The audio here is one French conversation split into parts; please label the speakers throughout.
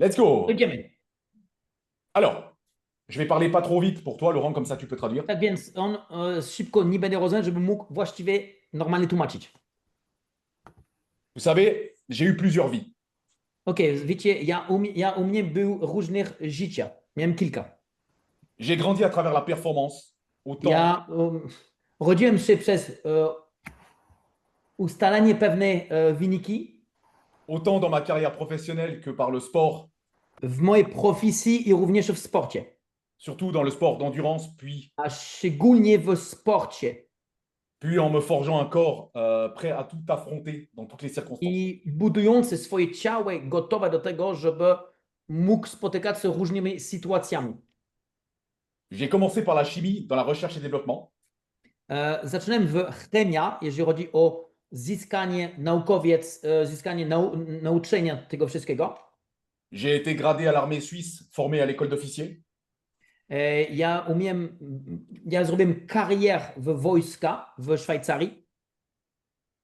Speaker 1: Let's go!
Speaker 2: Jedziemy.
Speaker 1: Alors, je vais parler pas trop vite pour toi, Laurent, comme ça tu peux traduire.
Speaker 2: Tak więc on szybko nie będzie rozumiał, żeby mógł właściwie normalnie tłumaczyć.
Speaker 1: Vous savez, j'ai eu plusieurs vies.
Speaker 2: Wiecie, ja u mnie był różnych życia. Miałem kilka.
Speaker 1: J'ai grandi à travers la performance, autant,
Speaker 2: Ja rodziłem się przez ustalanie pewnej wyniki
Speaker 1: autant dans ma carrière professionnelle que par le sport,
Speaker 2: w mojej profesji i również w sporcie.
Speaker 1: surtout dans le sport d'endurance,
Speaker 2: A szczególnie w sporcie.
Speaker 1: puis en me forgeant un corps prêt à tout affronter dans toutes les circonstances.
Speaker 2: I budujący swoje ciało gotowe do tego, żeby mógł spotykać się z różnymi sytuacjami.
Speaker 1: J'ai commencé par la chimie dans la recherche et développement.
Speaker 2: Zaczynałem w chemia, jeżeli chodzi o zyskanie nauczenia tego wszystkiego.
Speaker 1: J'ai été gradé à l'armée suisse, formé à l'école d'officiers.
Speaker 2: Ja zrobiłem karierę w wojska w Szwajcarii.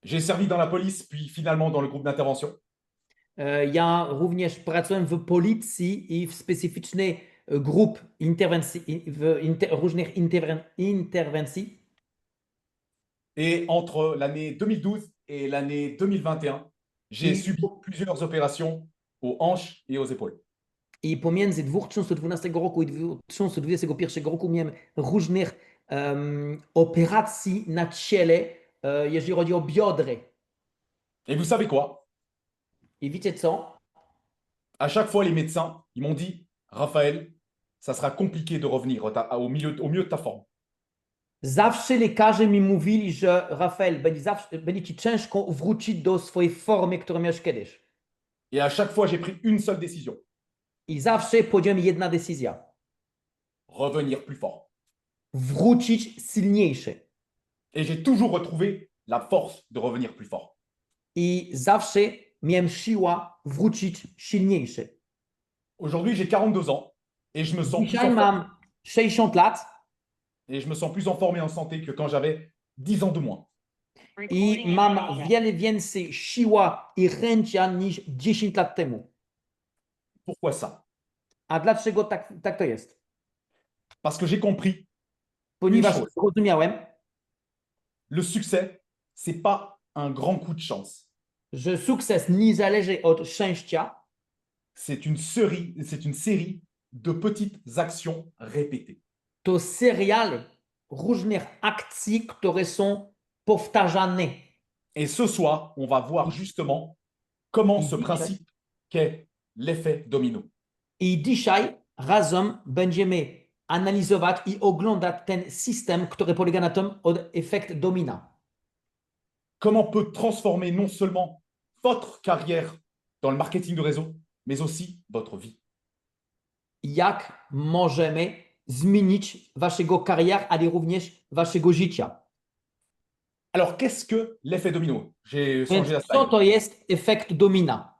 Speaker 1: J'ai servi dans la police, puis finalement dans le groupe d'intervention.
Speaker 2: Ja również pracowałem w policji i w specyficznej grup interwencji, różnych interwencji.
Speaker 1: Et entre l'année 2012 et l'année 2021, j'ai
Speaker 2: I,
Speaker 1: subi plusieurs opérations aux hanches et aux épaules.
Speaker 2: I pomiędzy 2012 roku i 2021 roku miałem różnych operacji na ciele, jeżeli chodzi o biodry.
Speaker 1: Et vous savez quoi?
Speaker 2: I wiecie co?
Speaker 1: À chaque fois, les médecins, ils m'ont dit, Raphaël, ça sera compliqué de revenir au mieux de ta forme.
Speaker 2: Zawsze lekarze mi mówili, że Rafael, będzie ci ciężko wrócić do swojej formy, którą miałeś kiedyś.
Speaker 1: Et à chaque fois, j'ai pris une seule décision.
Speaker 2: I zawsze podjąłem jedna decyzja.
Speaker 1: Revenir plus fort.
Speaker 2: Wrócić silniejszy.
Speaker 1: Et j'ai toujours retrouvé la force de revenir plus fort.
Speaker 2: I zawsze miałem siłę wrócić silniejszy.
Speaker 1: Aujourd'hui, j'ai 42 ans et je me sens plus
Speaker 2: Dzisiaj
Speaker 1: en forme.
Speaker 2: mam 60 lat
Speaker 1: Et je me sens plus en forme et en santé que quand j'avais 10 ans de moins.
Speaker 2: i mam wiele więcej siła i chęcia niż 10 lat temu.
Speaker 1: Pourquoi ça?
Speaker 2: A dlaczego tak to jest?
Speaker 1: Parce que j'ai compris une
Speaker 2: Ponieważ
Speaker 1: chose.
Speaker 2: zrozumiałem,
Speaker 1: Le succès, c'est pas un grand coup de chance.
Speaker 2: że sukces nie zależy od szczęścia,
Speaker 1: C'est une série de petites actions répétées.
Speaker 2: to serial różnych akcji, które są powtarzane.
Speaker 1: Et ce soir, on va voir justement comment ce principe qu'est l'effet domino.
Speaker 2: I dzisiaj razem będziemy analizować i oglądać ten system, który polega na tym od efekt domina.
Speaker 1: Comment peut transformer non seulement votre carrière dans le marketing de réseau, mais aussi votre vie.
Speaker 2: Jak możemy zmienić waszego karierę, ale również waszego życia.
Speaker 1: Alors, qu'est-ce que l'effet domino? J'ai changé la
Speaker 2: Więc co
Speaker 1: slide.
Speaker 2: to jest efekt domina?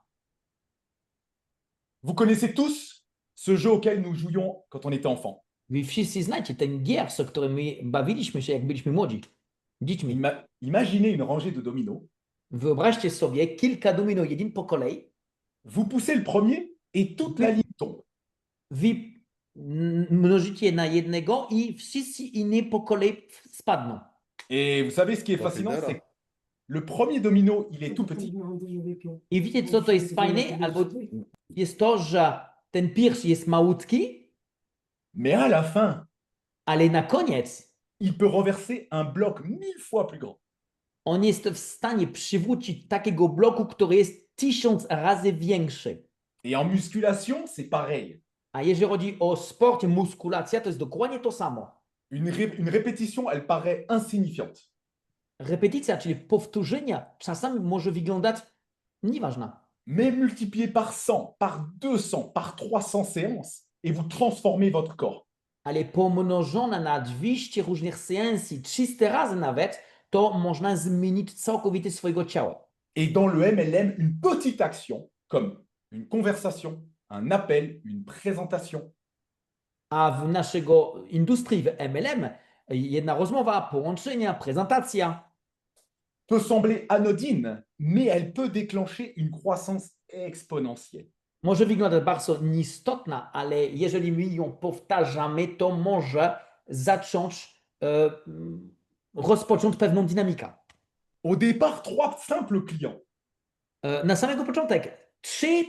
Speaker 1: Vous connaissez tous ce jeu auquel nous jouions quand on était enfant.
Speaker 2: Wy wszyscy znacie ten gier, z którymi bawiliśmy się, jak byliśmy młodzi, dziećmi.
Speaker 1: Imaginez une rangée de dominos.
Speaker 2: Wyobraźcie sobie kilka domino, jeden po kolei.
Speaker 1: Vous poussez le premier et toute la ligne tombe.
Speaker 2: Wy mnożycie na jednego i wszyscy inni po kolei spadną.
Speaker 1: Et vous savez ce qui est fascinant, c'est que le premier domino, il est tout petit.
Speaker 2: I wiecie, co to jest fajne? Albo jest to, że ten pierwszy jest malutki,
Speaker 1: Mais à la fin,
Speaker 2: ale na koniec
Speaker 1: il peut renverser un bloc 1000 fois plus grand.
Speaker 2: on jest w stanie przywrócić takiego bloku, który jest 1000 razy większy.
Speaker 1: Et en musculation, c'est pareil.
Speaker 2: A jeżeli chodzi o sport, muskulacja, to jest dokładnie to samo.
Speaker 1: Une répétition, elle paraît insignifiante.
Speaker 2: Repetycja, czyli powtórzenia, czasami może wyglądać nieważna.
Speaker 1: Mais multiplié par 100, par 200, par 300 séances, et vous transformez votre corps.
Speaker 2: Ale pomnożona na 200 różnych seansji, 300 razy nawet, to można zmienić całkowicie swojego ciała.
Speaker 1: Et dans le MLM, une petite action, comme une conversation, un appel, une présentation,
Speaker 2: A w naszego industrii, w MLM, jedna rozmowa, połączenia, prezentacja
Speaker 1: peut sembler anodine, mais elle peut déclencher une croissance exponentielle.
Speaker 2: Może wyglądać bardzo nieistotna, ale jeżeli my ją powtarzamy, to może zacząć rozpocząć pewną dynamikę.
Speaker 1: Au départ, 3 simples clients.
Speaker 2: Na samego początek 3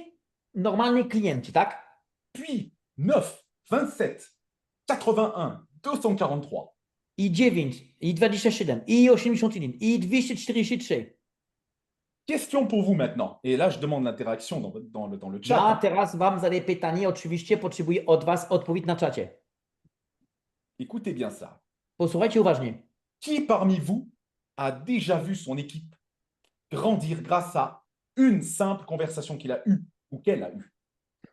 Speaker 2: normalni klienci, tak?
Speaker 1: Puis 9, 27, 81, 243.
Speaker 2: I 9, i 27, i 81, i 243.
Speaker 1: Question pour vous maintenant. Et là, je demande l'interaction dans le chat.
Speaker 2: Ja teraz wam zadaję pytanie, oczywiście potrzebuję od was odpowiedź na czacie.
Speaker 1: Écoutez bien ça.
Speaker 2: Posłuchajcie uważnie.
Speaker 1: Qui parmi vous a déjà vu son équipe grandir grâce à une simple conversation qu'il a eue ou qu'elle a eue?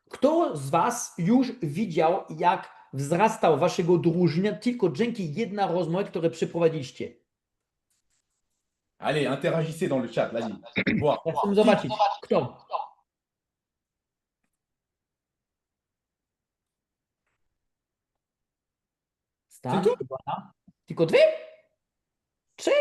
Speaker 2: Kto z was już widział, jak wzrastał waszego drużyna tylko dzięki jedna rozmowie, które przeprowadziliście?
Speaker 1: Allez, interagissez dans le chat, vas-y. Voir.
Speaker 2: Ja chcę zobaczyć. Kto? Stan?
Speaker 1: Tylko?
Speaker 2: Uwaga. Tylko 2? 3?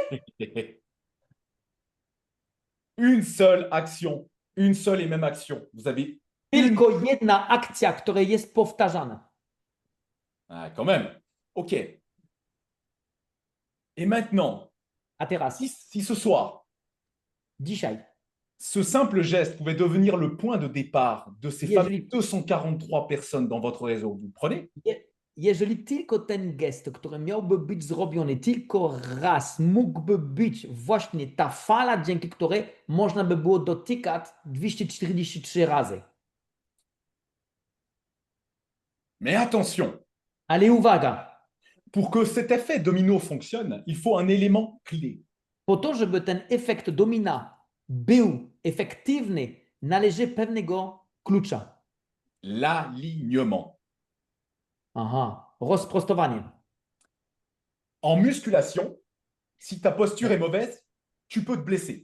Speaker 1: Une seule action, une seule et même action. Vous avez
Speaker 2: Tylko jedna akcja, która jest powtarzana.
Speaker 1: Ah, quand même. OK. Et maintenant,
Speaker 2: A teraz,
Speaker 1: si ce soir,
Speaker 2: dzisiaj,
Speaker 1: ce simple geste pouvait devenir le point de départ de ces fameuses
Speaker 2: Jeżeli-
Speaker 1: 243 personnes dans votre réseau, vous prenez?
Speaker 2: jeżeli tylko ten gest, który miałby być zrobiony tylko raz, mógłby być właśnie ta fala, dzięki której można by było dotykać 243 razy.
Speaker 1: Mais attention,
Speaker 2: Ale uwaga,
Speaker 1: pour que cet effet domino fonctionne, il faut un élément clé.
Speaker 2: po to, żeby ten efekt domina był efektywny, należy pewnego klucza.
Speaker 1: L'alignement.
Speaker 2: Aha, rozprostowanie.
Speaker 1: En musculation, si ta posture est mauvaise, tu peux te blesser.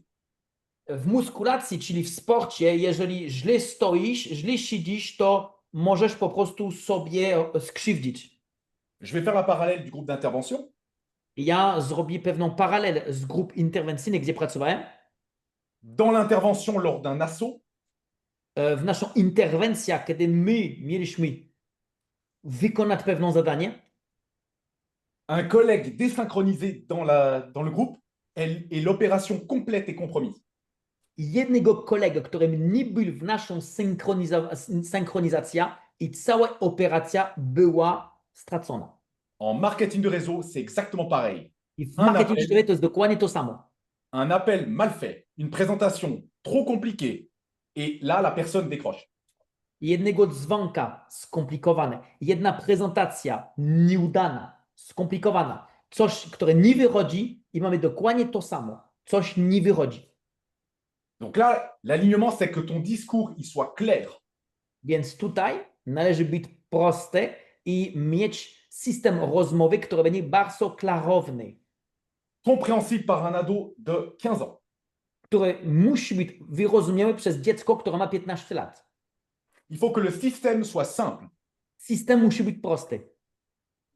Speaker 2: W muskulacji, czyli w sporcie, jeżeli źle stoisz, źle siedzisz, to możesz po prostu sobie skrzywdzić.
Speaker 1: Je vais faire la parallèle du groupe d'intervention.
Speaker 2: Ja zrobię pewną paralel z grup interwencyjnych, gdzie pracowałem.
Speaker 1: Dans l'intervention lors d'un assaut,
Speaker 2: W naszą interwencję, kiedy my mieliśmy wykonać pewne zadanie,
Speaker 1: un collègue désynchronisé dans le groupe et l'opération complète est compromise.
Speaker 2: jednego kolegę, którym nie był w naszą synchronizację i cała operacja była stracona.
Speaker 1: En marketing de réseau, c'est exactement pareil.
Speaker 2: I w
Speaker 1: Un
Speaker 2: marketingu
Speaker 1: appel.
Speaker 2: to jest dokładnie to samo.
Speaker 1: Un appel mal fait, une présentation trop compliquée, et là, la personne décroche.
Speaker 2: Jednego dzwonka skomplikowane, jedna prezentacja nieudana, skomplikowana, coś, które nie wychodzi i mamy dokładnie to samo. Coś nie wychodzi.
Speaker 1: Donc là, l'alignement, c'est que ton discours il soit clair.
Speaker 2: Więc tutaj należy być proste i mieć system rozmowy, który będzie bardzo klarowny,
Speaker 1: Compréhensible par un ado de 15 ans.
Speaker 2: który musi być wyrozumiały przez dziecko, które ma 15 lat.
Speaker 1: Il faut que le système soit simple.
Speaker 2: System musi być prosty.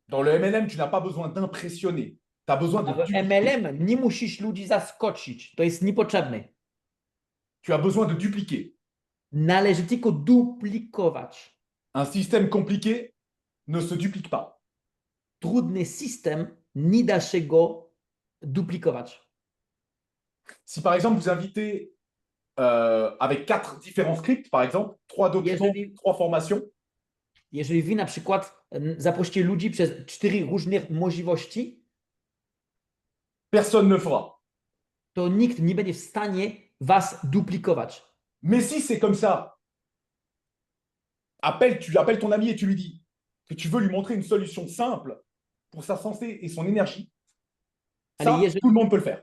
Speaker 1: Dans le MLM, tu n'as pas besoin d'impressionner. Tu as besoin de
Speaker 2: W
Speaker 1: dupliquer.
Speaker 2: MLM nie musisz ludzi zaskoczyć. To jest niepotrzebne.
Speaker 1: Tu as besoin de dupliquer.
Speaker 2: Należy tylko duplikować.
Speaker 1: Un système compliqué ne se duplique pas.
Speaker 2: Trudny system nie da się go duplikować.
Speaker 1: Si par exemple vous invitez avec 4 différents scripts, par exemple, 3 documents,
Speaker 2: Jeżeli-
Speaker 1: 3 formations,
Speaker 2: Jeżeli wy na przykład zaprosicie ludzi przez 4 różne możliwości,
Speaker 1: personne ne le fera.
Speaker 2: to nikt nie będzie w stanie was duplikować.
Speaker 1: Mais si c'est comme ça, tu appelles ton ami et tu lui dis que tu veux lui montrer une solution simple pour sa santé et son énergie, ça,
Speaker 2: Ale jeżeli-
Speaker 1: tout le monde peut le faire.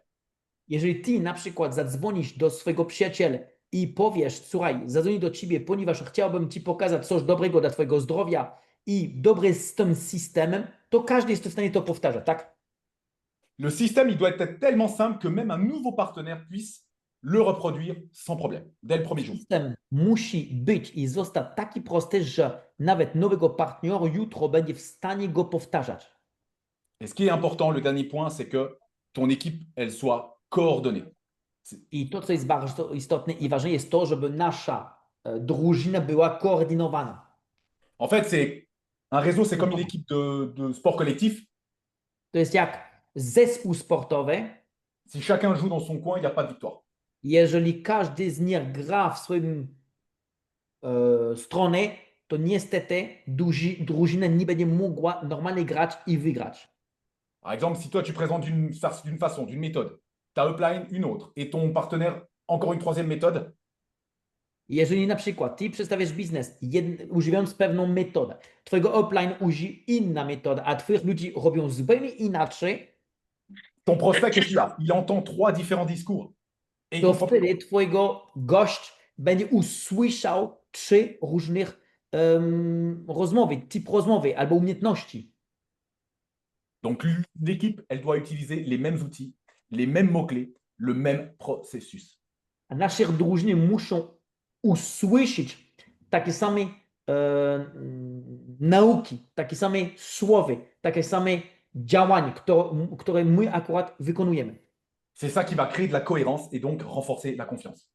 Speaker 2: Jeżeli ty na przykład zadzwonisz do swojego przyjaciela i powiesz, słuchaj, zadzwoni do ciebie, ponieważ chciałbym ci pokazać coś dobrego dla twojego zdrowia i dobre z tym systemem, to każdy jest w stanie to powtarzać, tak?
Speaker 1: Le système, il doit être tellement simple que même un nouveau partenaire puisse le reproduire sans problème, dès le premier jour.
Speaker 2: System musi być i zostać taki prosty, że nawet nowego partnera jutro będzie w stanie go powtarzać.
Speaker 1: Et ce qui est important, le dernier point, c'est que ton équipe, elle soit coordonnée.
Speaker 2: I to, co jest bardzo istotne i ważne, jest to, żeby nasza drużyna była koordynowana.
Speaker 1: En fait, un réseau, c'est comme une
Speaker 2: No.
Speaker 1: équipe de sport collectif.
Speaker 2: To jest jak zespół sportowy.
Speaker 1: Si chacun joue dans son coin, il n'y a pas de victoire.
Speaker 2: Jeżeli każdy z nich gra w swoim stronie, to niestety drużyna nie będzie mogła normalnie grać i wygrać.
Speaker 1: Par exemple, si toi, tu présentes d'une façon, d'une méthode, ta upline une autre, et ton partenaire encore une troisième méthode,
Speaker 2: Jeżeli na przykład ty przedstawiasz biznes używając pewną metodę, twojego offline używa inna metoda, a twoich ludzi robią zupełnie inaczej,
Speaker 1: ton prospect, qu'est-ce qu'il a? Il entend trois différents discours. Et il
Speaker 2: to
Speaker 1: comprend plus.
Speaker 2: wtedy twojego gość będzie usłyszał trzy różnych rozmowy, typ rozmowy albo umiejętności.
Speaker 1: Donc, l'équipe, elle doit utiliser les mêmes outils, les mêmes mots-clés, le même processus.
Speaker 2: A nasze drużyny muszą usłyszeć takie same nauki, takie same słowy, takie same działania, które my akurat wykonujemy.
Speaker 1: C'est ça qui va créer de la cohérence et donc renforcer la confiance.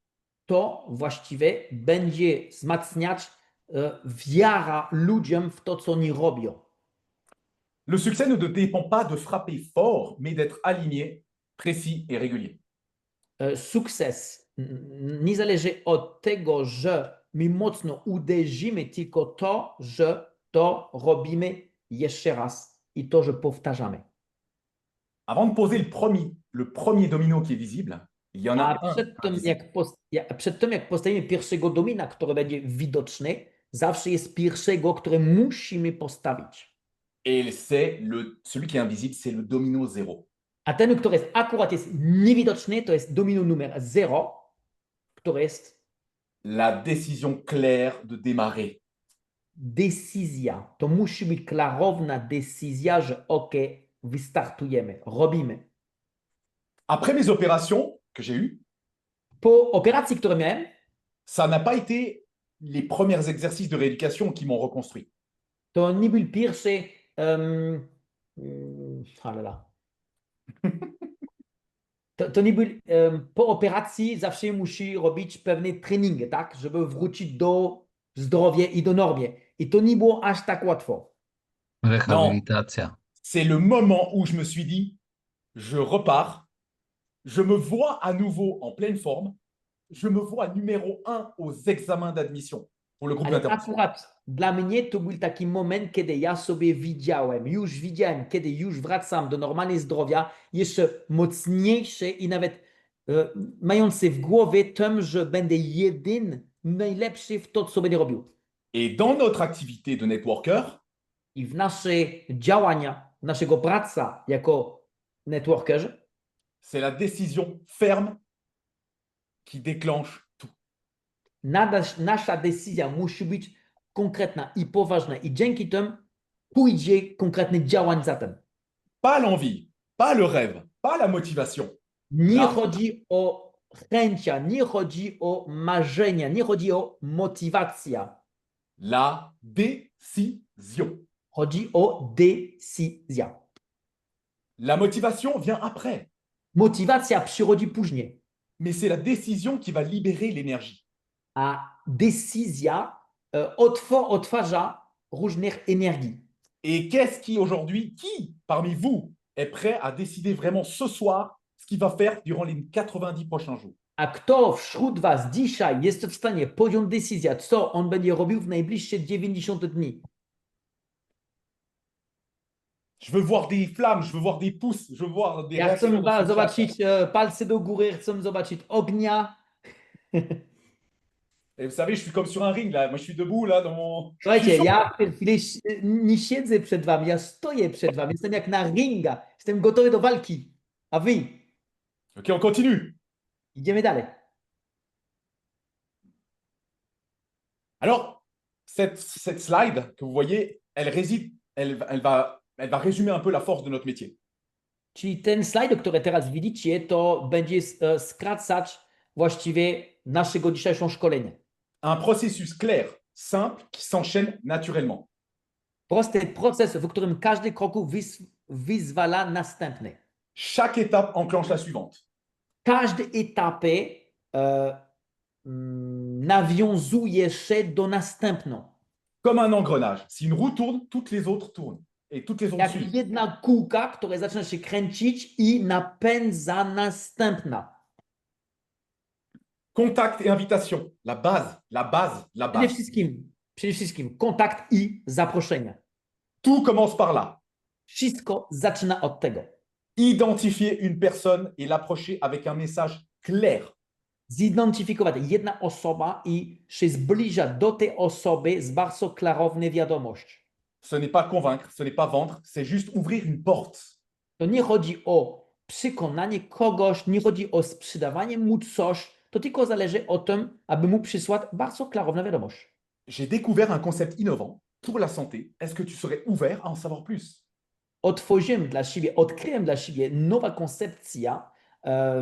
Speaker 2: To właściwie będzie wzmacniać wiara ludziom w to, co oni robią.
Speaker 1: Le succès ne dépend pas de frapper fort, mais d'être aligné, précis et régulier.
Speaker 2: Sukces nie zależy od tego, że my mocno uderzymy, tylko to, że to robimy jeszcze raz i to, że powtarzamy.
Speaker 1: Avant de poser le premier domino qui est visible, il y en a
Speaker 2: A
Speaker 1: un
Speaker 2: przed tym, jak postawimy pierwszego domina, który będzie widoczny, zawsze jest pierwszego, który musimy postawić.
Speaker 1: Et celui qui est invisible, c'est le domino 0.
Speaker 2: A ten, który akurat jest niewidoczny, to jest domino numer 0, który jest
Speaker 1: La décision claire de démarrer.
Speaker 2: decyzja. To musi być klarowna decyzja, że ok, wystartujemy, robimy.
Speaker 1: Après mes opérations que j'ai eues,
Speaker 2: Po operacji, którą miałem,
Speaker 1: ça n'a pas été les premiers exercices de rééducation qui m'ont reconstruit.
Speaker 2: to nie był pierwszy to nie był, po operacji zawsze musi robić pewne treningi, tak, żeby wrócić do zdrowia i do normy. I to nie było aż tak łatwo.
Speaker 3: Rehabilitacja.
Speaker 1: C'est le moment où je me suis dit, je repars, je me vois à nouveau en pleine forme, je me vois numéro 1 aux examens d'admission pour le groupe
Speaker 2: Ale
Speaker 1: d'intervention.
Speaker 2: akurat dla mnie to był taki moment, kiedy ja sobie widziałem, kiedy już wracam do normalnej zdrowia, jeszcze mocniejszy i nawet mający w głowie tym, że będę jedyny, najlepszy w to, co będę robił.
Speaker 1: Et dans notre activité de networker,
Speaker 2: I w nasze działania, naszego praca jako networkerzy,
Speaker 1: c'est la décision ferme qui déclenche tout.
Speaker 2: nasza decyzja musi być konkretna i poważna i dzięki temu pójdzie konkretny działań za tym.
Speaker 1: Pas l'envie, pas le rêve, pas la motivation.
Speaker 2: Nie
Speaker 1: La-
Speaker 2: chodzi o chęcia, nie chodzi o marzenia, nie chodzi o motywację.
Speaker 1: La décision.
Speaker 2: Chodzi o decyzję.
Speaker 1: La motivation vient après,
Speaker 2: Motywacja przychodzi później,
Speaker 1: mais c'est la décision qui va libérer l'énergie.
Speaker 2: a decyzja odtwarza różnych energii.
Speaker 1: Et qu'est-ce qui aujourd'hui, qui parmi vous est prêt à décider vraiment ce soir ce qu'il va faire durant les 90 prochains jours?
Speaker 2: A kto wśród Was dzisiaj jest w stanie podjąć decyzję, co on będzie robił w najbliższe 90 dni?
Speaker 1: Je veux voir des flammes, je veux voir des pouces, je veux voir des
Speaker 2: Ja
Speaker 1: réactions
Speaker 2: chcę
Speaker 1: dans ce chat.
Speaker 2: zobaczyć palce do góry, chcę zobaczyć ognia.
Speaker 1: Et vous savez, je suis comme sur un ring là. Moi, je suis debout là dans mon. Je
Speaker 2: Słuchajcie,
Speaker 1: suis chaud.
Speaker 2: ja w chwilę nie siedzę przed Wami, ja stoję przed Wami. Jestem jak na ringa. Jestem gotowy do walki. A Wy?
Speaker 1: Ok, on continue.
Speaker 2: Idziemy dalej.
Speaker 1: Alors, cette slide que vous voyez, elle va résumer un peu la force de notre métier.
Speaker 2: Czyli ten slajd, który teraz widzicie, to będzie skracać właściwie naszego dzisiejszego szkolenia.
Speaker 1: Un processus clair, simple, qui s'enchaîne naturellement.
Speaker 2: Prosty proces, w którym każdy krok wyzwala następny.
Speaker 1: Chaque étape enclenche la suivante.
Speaker 2: Każdy etapy nawiązuje się do następną.
Speaker 1: Comme un engrenage. Si une roue tourne, toutes les autres tournent. Et toutes les autres
Speaker 2: Jak
Speaker 1: suivent.
Speaker 2: jedna kółka, która zaczyna się kręcić i napędza następna.
Speaker 1: Contact et invitation. La base, la base, la base.
Speaker 2: Przede wszystkim kontakt i zaproszenie.
Speaker 1: Tout commence par là.
Speaker 2: Wszystko zaczyna od tego.
Speaker 1: Identifier une personne et l'approcher avec un message clair.
Speaker 2: Zidentyfikować jedna osoba i się zbliża do tej osoby z bardzo klarowną wiadomością.
Speaker 1: Ce n'est pas convaincre, ce n'est pas vendre, c'est juste ouvrir une porte.
Speaker 2: To nie chodzi o przekonanie kogoś, nie chodzi o sprzedawanie mu coś, to tylko zależy o tym, aby mu przysłać bardzo klarowną wiadomość.
Speaker 1: J'ai découvert un concept innovant pour la santé. Est-ce que tu serais ouvert à en savoir plus?
Speaker 2: Odkryłem dla siebie nowa koncepcja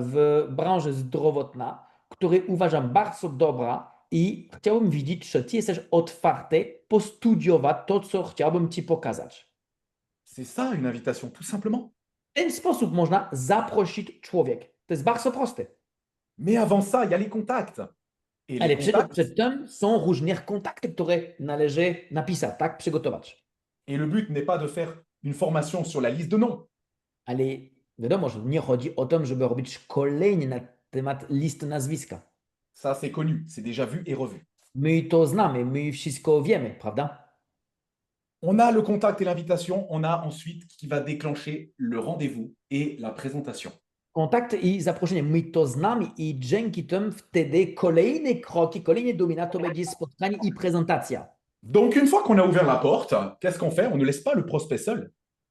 Speaker 2: w branży zdrowotnej, której uważam bardzo dobra i chciałbym widzieć, czy ty jesteś otwarty postudiować to, co chciałbym ci pokazać.
Speaker 1: C'est ça une invitation, tout simplement.
Speaker 2: W ten sposób można zaprosić człowiek. To jest bardzo proste.
Speaker 1: Mais avant ça, il y a les contacts. Et
Speaker 2: Ale
Speaker 1: les contacts,
Speaker 2: przed tym są różne kontakty, które należy napisać, tak, przygotować.
Speaker 1: et le but n'est pas de faire une formation sur la liste de noms.
Speaker 2: Ale wiadomo, że nie chodzi o to, żeby robić szkolenie na temat listy nazwiska.
Speaker 1: Ça, c'est connu, c'est déjà vu et revu.
Speaker 2: My to znamy, my wszystko wiemy, prawda?
Speaker 1: On a le contact et l'invitation, on a ensuite qui va déclencher le rendez-vous et la présentation.
Speaker 2: Kontakt i zaproszenie, my to znamy i dzięki tym wtedy kolejne kroki, kolejne domina to będzie spotkanie i prezentacja.
Speaker 1: Donc, une fois qu'on a ouvert la porte, qu'est-ce qu'on fait? On ne laisse pas le prospect seul.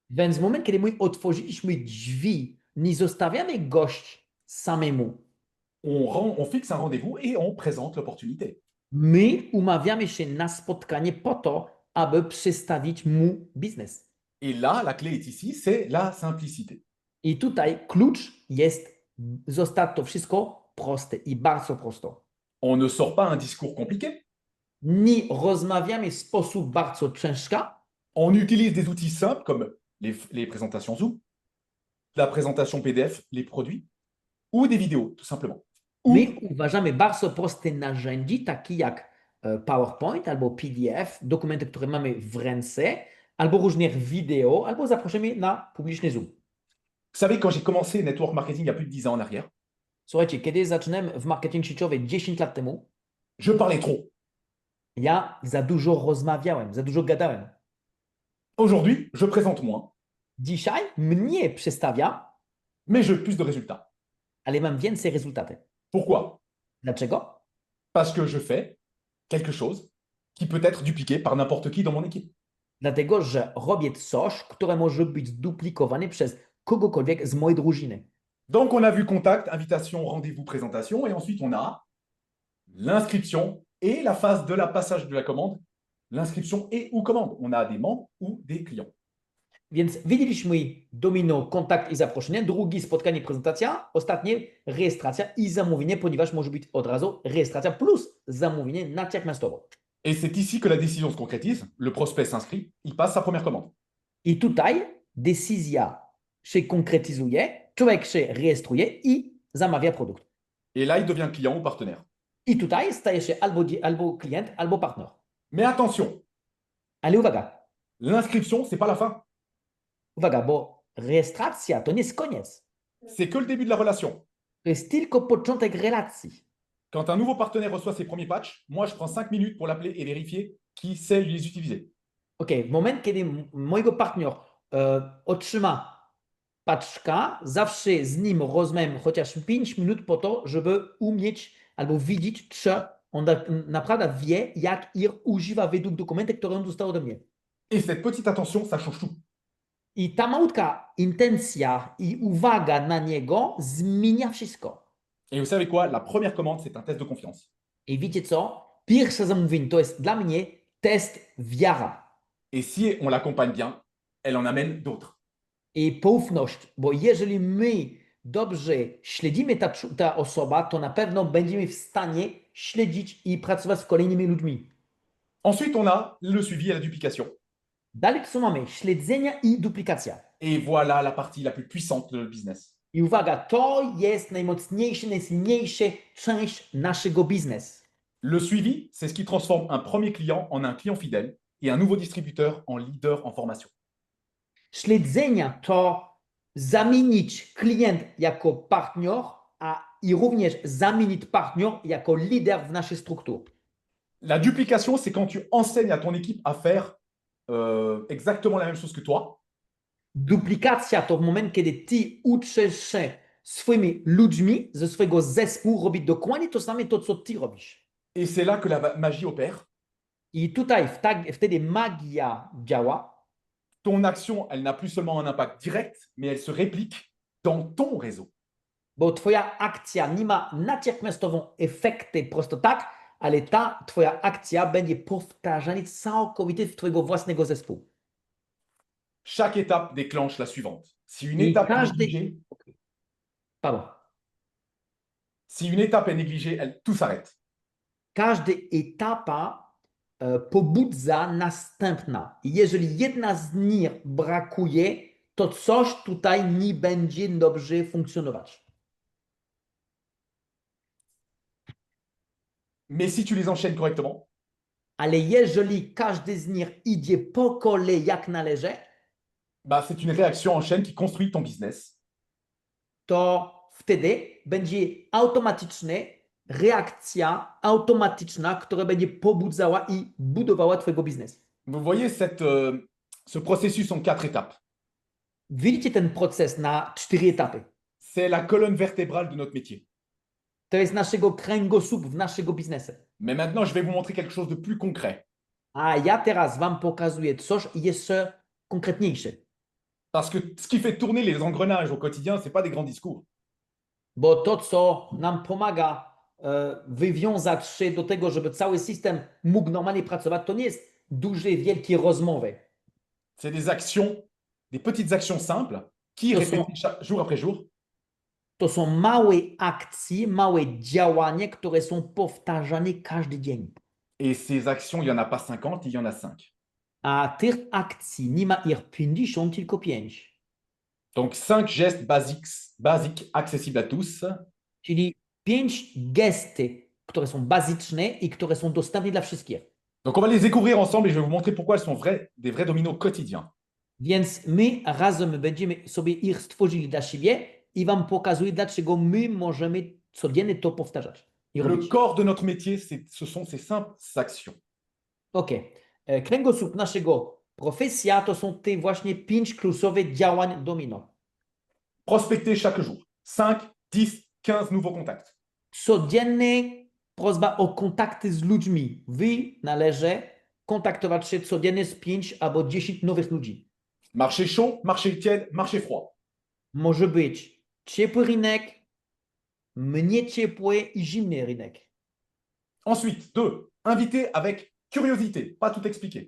Speaker 2: Więc w moment, kiedy my otworzyliśmy drzwi, nie zostawiamy gość samemu.
Speaker 1: On fixe un rendez-vous et on présente l'opportunité.
Speaker 2: My umawiamy się na spotkanie po to, aby przedstawić mu biznes.
Speaker 1: Et là, la clé est ici, c'est la simplicité.
Speaker 2: I tutaj klucz jest zostać to wszystko proste i bardzo prosto.
Speaker 1: On ne sort pas un discours compliqué.
Speaker 2: Nie rozmawiamy w sposób bardzo ciężki.
Speaker 1: On utilise des outils simples comme les présentations Zoom, la présentation PDF, les produits, ou des vidéos, tout simplement. Ou
Speaker 2: My uważamy bardzo proste narzędzi, takie jak PowerPoint albo PDF, dokumenty, które mamy w ręce, albo różne wideo, albo zaproszenie na publiczny Zoom.
Speaker 1: vous savez, quand j'ai commencé network marketing il y a plus de 10 ans en arrière,
Speaker 2: Słuchajcie, kiedy zaczynałem w marketing sieciowy 10 lat temu,
Speaker 1: je parlais trop.
Speaker 2: ja za dużo rozmawiałem, za dużo gadałem.
Speaker 1: Aujourd'hui, je présente moins,
Speaker 2: Dzisiaj mnie przedstawia,
Speaker 1: mais j'ai plus de résultats.
Speaker 2: ale mam więcej rezultatów.
Speaker 1: Pourquoi?
Speaker 2: Dlaczego?
Speaker 1: Parce que je fais quelque chose qui peut être dupliqué par n'importe qui dans mon équipe.
Speaker 2: Dlatego, że robię coś, które może być duplikowane przez kogokolwiek z mojej drużyny.
Speaker 1: Donc, on a vu contact, invitation, rendez-vous, présentation, et ensuite on a l'inscription et la phase de la passage de la commande, l'inscription et ou commande. On a des membres ou des clients.
Speaker 2: Więc widzieliśmy domino, kontakt i zaproszenie, drugi spotkanie, prezentacja, ostatnie rejestracja i zamówienie, ponieważ może być od razu rejestracja plus zamówienie natychmiastowo.
Speaker 1: Et c'est ici que la décision se concrétise. Le prospect s'inscrit, il passe sa première commande.
Speaker 2: I tutaj decyzja się konkretyzuje, człowiek się rejestruje i zamawia produkt.
Speaker 1: Et là, il devient client ou partenaire.
Speaker 2: I tutaj staje się albo klient, albo partner.
Speaker 1: Mais attention,
Speaker 2: Ale uwaga,
Speaker 1: l'inscription, c'est pas la fin.
Speaker 2: bo rejestracja to nie jest koniec.
Speaker 1: C'est que le début de la relation.
Speaker 2: To jest tylko początek relacji.
Speaker 1: Quand un nouveau partenaire reçoit ses premiers patchs, moi, je prends 5 minutes pour l'appeler et vérifier qui sait les utiliser.
Speaker 2: W moment, kiedy mojego partner otrzyma paczka, zawsze z nim rozmawiam chociaż 5 minut po to, żeby umieć albo widzieć, czy on naprawdę wie, jak ich używa według dokumentu, który on dostał ode mnie.
Speaker 1: Et cette petite attention, ça change tout.
Speaker 2: I ta malutka intencja i uwaga na niego zmienia wszystko.
Speaker 1: Et vous savez quoi? La première commande, c'est un test de confiance.
Speaker 2: I wiecie co? Pierwsze zamówienie to jest dla mnie test wiara
Speaker 1: Et si on l'accompagne bien, elle en amène d'autres.
Speaker 2: i poufność, bo jeżeli my dobrze śledzimy ta osoba, to na pewno będziemy w stanie śledzić i pracować z kolejnymi ludźmi.
Speaker 1: Ensuite, on a le suivi et la duplication.
Speaker 2: Dalej co mamy? Śledzenia i duplikacja.
Speaker 1: Et voilà la partie la plus puissante de notre business.
Speaker 2: I uwaga, to jest najmocniejsza, najsilniejsza część naszego biznesu.
Speaker 1: Le suivi, c'est ce qui transforme un premier client en un client fidèle et un nouveau distributeur en leader en formation.
Speaker 2: Śledzenia to zamienić klient jako partner, i również zamienić partner jako lider w naszej strukturze.
Speaker 1: La duplication, c'est quand tu enseignes à ton équipe à faire exactement la même chose que toi.
Speaker 2: Duplikacja to w moment, kiedy ty uczysz się swoimi ludźmi ze swojego zespołu robić dokładnie to samo, to co ty robisz.
Speaker 1: Et c'est là que la magie opère.
Speaker 2: I tutaj wtedy magia działa.
Speaker 1: Ton action, elle n'a plus seulement un impact direct, mais elle se réplique dans ton réseau.
Speaker 2: Bo twoja akcja nie ma natychmiastową efekty prosto tak, ale ta twoja akcja będzie powtarzana całkowicie w twojego własnego zespołu.
Speaker 1: Chaque étape déclenche la suivante. Si une
Speaker 2: I
Speaker 1: étape est
Speaker 2: każdy...
Speaker 1: négligée,
Speaker 2: Pardon.
Speaker 1: si une étape est négligée, tout s'arrête.
Speaker 2: Każda etapa pobudza następna. I jeżeli jedna z nich brakuje, to coś tutaj nie będzie dobrze funkcjonować.
Speaker 1: Mais si tu les enchaînes correctement,
Speaker 2: Ale jeżeli każdy z nich idzie po kolei jak należy,
Speaker 1: bah, c'est une réaction en chaîne qui construit ton business.
Speaker 2: to wtedy będzie automatyczna reakcja automatyczna, która będzie pobudzała i budowała twojego biznesu.
Speaker 1: Vous voyez ce processus en 4 étapes.
Speaker 2: Widzicie ten proces na 4 etapy.
Speaker 1: C'est la colonne vertébrale de notre métier.
Speaker 2: To jest naszego kręgosłup w naszego biznesu.
Speaker 1: Mais maintenant, je vais vous montrer quelque chose de plus concret.
Speaker 2: A ja teraz wam pokazuję coś jeszcze konkretniejsze.
Speaker 1: Parce que ce qui fait tourner les engrenages au quotidien, ce n'est pas des grands discours.
Speaker 2: Bo to, co nam pomaga wywiązać się do tego, żeby cały system mógł normalnie pracować, to nie jest duże, wielkie rozmowy.
Speaker 1: C'est des actions, des petites actions simples qui, répétées jour après jour,
Speaker 2: To są małe akcje, małe działania, które są powtarzane każdy dzień.
Speaker 1: et ces actions, il n'y en a pas 50, il y en a 5.
Speaker 2: A tych akcji nie ma ich 50, tylko 5.
Speaker 1: Donc 5 gestes basiques, accessibles à tous,
Speaker 2: Czyli 5 gesty, które są bazyczne i które są dostępne dla wszystkich.
Speaker 1: Donc, on va les découvrir ensemble et je vais vous montrer pourquoi elles sont des vrais dominos quotidiens.
Speaker 2: Więc my razem będziemy sobie ich stworzyli dla siebie i wam pokazuję, dlaczego my możemy codziennie to powtarzać.
Speaker 1: Le corps de notre métier, ce sont ces simples actions.
Speaker 2: Ok. Kręgosłup naszego profesja to są te właśnie 5 kluczowe działań domino.
Speaker 1: Prospecter chaque jour. 5, 10, 15 nouveaux contacts.
Speaker 2: Codziennie prośba o kontakty z ludźmi. Wy należy kontaktować się codziennie z 5 albo 10 nowych ludzi.
Speaker 1: Marché chaud, marché tiède, marché froid.
Speaker 2: Może być ciepły rynek, mniej ciepły i zimny rynek.
Speaker 1: Ensuite, 2, inviter avec curiosité, pas tout expliquer.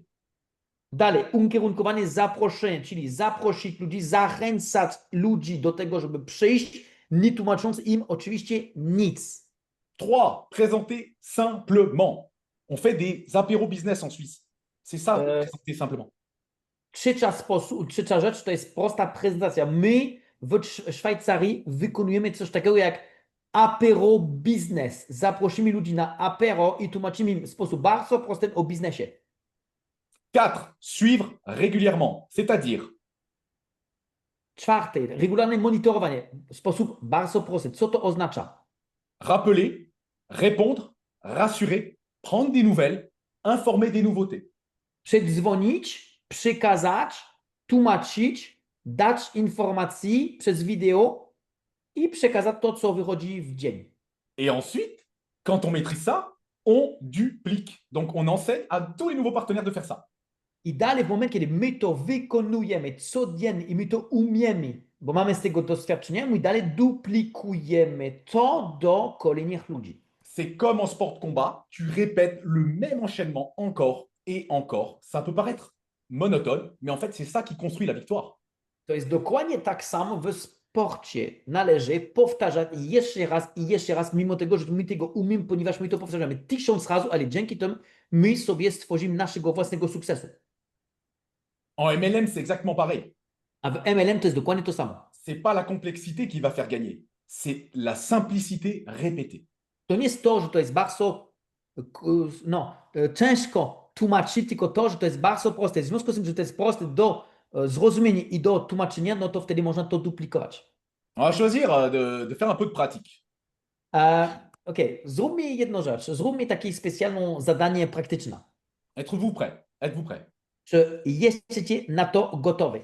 Speaker 2: Dalej, ukierunkowane zaproszenie, czyli zaprosić ludzi, zachęcać ludzi do tego, żeby przyjść, nie tłumacząc im oczywiście nic.
Speaker 1: 3, présenter simplement. On fait des apéros business en Suisse. C'est ça, présenter simplement.
Speaker 2: Trzecia rzecz to jest prosta prezentacja. My w Szwajcarii wykonujemy coś takiego jak apero biznes. Zaprosimy ludzi na apero i tłumaczymy im w sposób bardzo prosty o biznesie.
Speaker 1: 4, suivre régulièrement, c'est-à-dire
Speaker 2: 4, regularne monitorowanie. W sposób bardzo prosty. Co to oznacza?
Speaker 1: rappeler, répondre, rassurer, prendre des nouvelles, informer des nouveautés.
Speaker 2: Przedzwonić, przekazać, tłumaczyć, dać informacji przez wideo i przekazać to, co wychodzi w dzień.
Speaker 1: Et ensuite, quand on maîtrise ça, on duplique. Donc, on enseigne à tous les nouveaux partenaires de faire ça.
Speaker 2: I dalej, w momencie, kiedy my to wykonujemy codziennie i my to umiemy, bo mamy z tego doświadczenia, my dalej duplikujemy to do kolejnych ludzi.
Speaker 1: C'est comme en sport de combat, tu répètes le même enchaînement encore et encore. Ça peut paraître monotone, mais en fait, c'est ça qui construit la victoire.
Speaker 2: To jest dokładnie tak samo w sporcie. Należy powtarzać i jeszcze raz, mimo tego, że my tego umiemy, ponieważ my to powtarzamy 1000 razy, ale dzięki temu my sobie stworzymy naszego własnego sukcesu.
Speaker 1: En MLM, c'est exactement pareil.
Speaker 2: A w MLM to jest dokładnie to samo.
Speaker 1: C'est pas la complexité qui va faire gagner, c'est la simplicité répétée.
Speaker 2: To nie jest to, że to jest bardzo ciężko tłumaczyć, tylko to, że to jest bardzo proste. W związku z tym, że to jest proste do zrozumienia i do tłumaczenia, no to wtedy można to duplikować.
Speaker 1: On va choisir de faire un peu de pratique.
Speaker 2: Okej, zróbmy jedną rzecz. Zróbmy takie specjalne zadanie praktyczne.
Speaker 1: Êtes-vous prêt? Êtes-vous prêt?
Speaker 2: Czy jesteście na to gotowi?